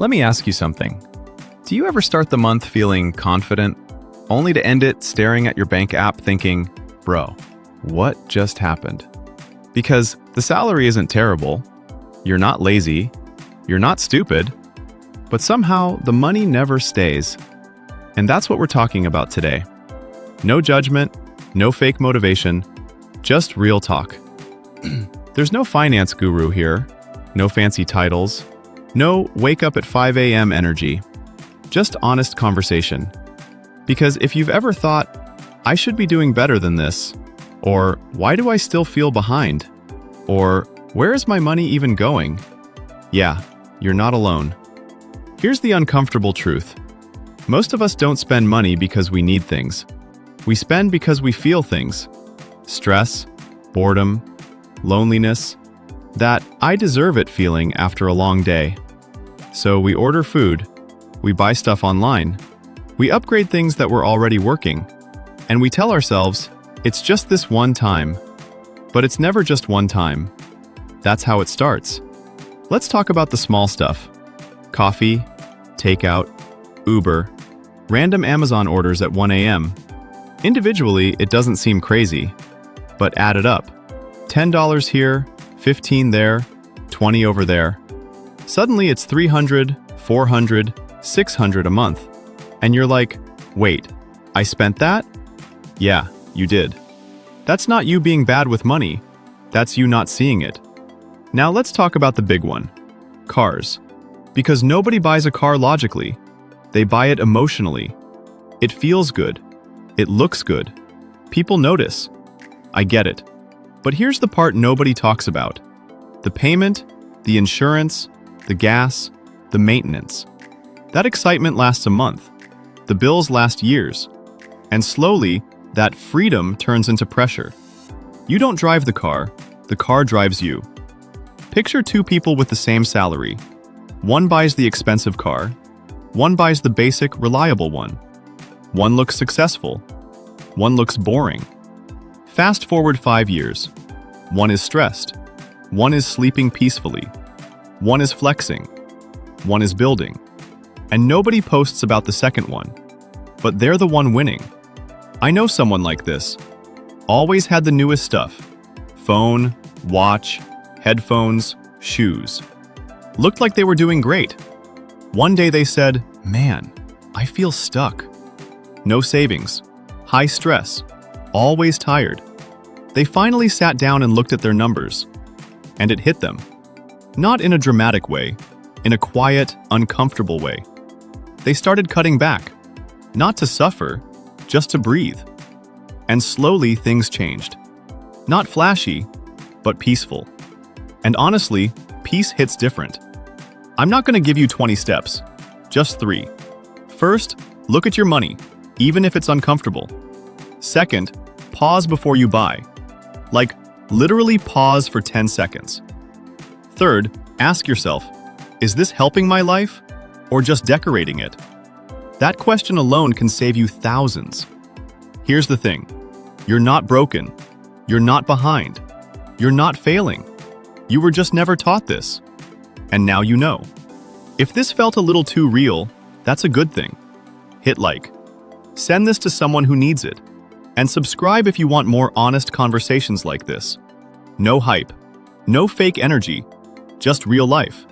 Let me ask you something. Do you ever start the month feeling confident, only to end it staring at your bank app thinking, bro, what just happened? Because the salary isn't terrible, you're not lazy, you're not stupid, but somehow the money never stays. And that's what we're talking about today. No judgment, no fake motivation, just real talk. There's no finance guru here, no fancy titles, no wake up at 5 a.m. energy, just honest conversation. Because if you've ever thought, I should be doing better than this, or why do I still feel behind, or where is my money even going? Yeah, you're not alone. Here's the uncomfortable truth. Most of us don't spend money because we need things. We spend because we feel things. Stress, boredom, loneliness, that I deserve it feeling after a long day. So we order food, we buy stuff online, we upgrade things that were already working, and we tell ourselves, it's just this one time. But it's never just one time. That's how it starts. Let's talk about the small stuff. Coffee, takeout, Uber, random Amazon orders at 1 a.m. Individually, it doesn't seem crazy, but add it up. $10 here, $15 there, $20 over there. Suddenly it's $300, $400, $600 a month. And you're like, wait, I spent that? Yeah, you did. That's not you being bad with money. That's you not seeing it. Now let's talk about the big one. Cars. Because nobody buys a car logically. They buy it emotionally. It feels good. It looks good. People notice. I get it. But here's the part nobody talks about. The payment, the insurance, the gas, the maintenance. That excitement lasts a month. The bills last years. And slowly, that freedom turns into pressure. You don't drive the car drives you. Picture two people with the same salary. One buys the expensive car, one buys the basic, reliable one. One looks successful, one looks boring. Fast forward 5 years. One is stressed, one is sleeping peacefully, one is flexing, one is building. And nobody posts about the second one, but they're the one winning. I know someone like this. Always had the newest stuff. Phone, watch, headphones, shoes. Looked like they were doing great. One day they said, man, I feel stuck. No savings, high stress, always tired. They finally sat down and looked at their numbers, and it hit them. Not in a dramatic way, in a quiet, uncomfortable way. They started cutting back, not to suffer, just to breathe. And slowly things changed. Not flashy, but peaceful. And honestly, peace hits different. I'm not going to give you 20 steps, just 3. First, look at your money, even if it's uncomfortable. Second, pause before you buy. Like, literally pause for 10 seconds. Third, ask yourself, is this helping my life or just decorating it? That question alone can save you thousands. Here's the thing. You're not broken. You're not behind. You're not failing. You were just never taught this. And now you know. If this felt a little too real, that's a good thing. Hit like. Send this to someone who needs it. And subscribe if you want more honest conversations like this. No hype. No fake energy. Just real life.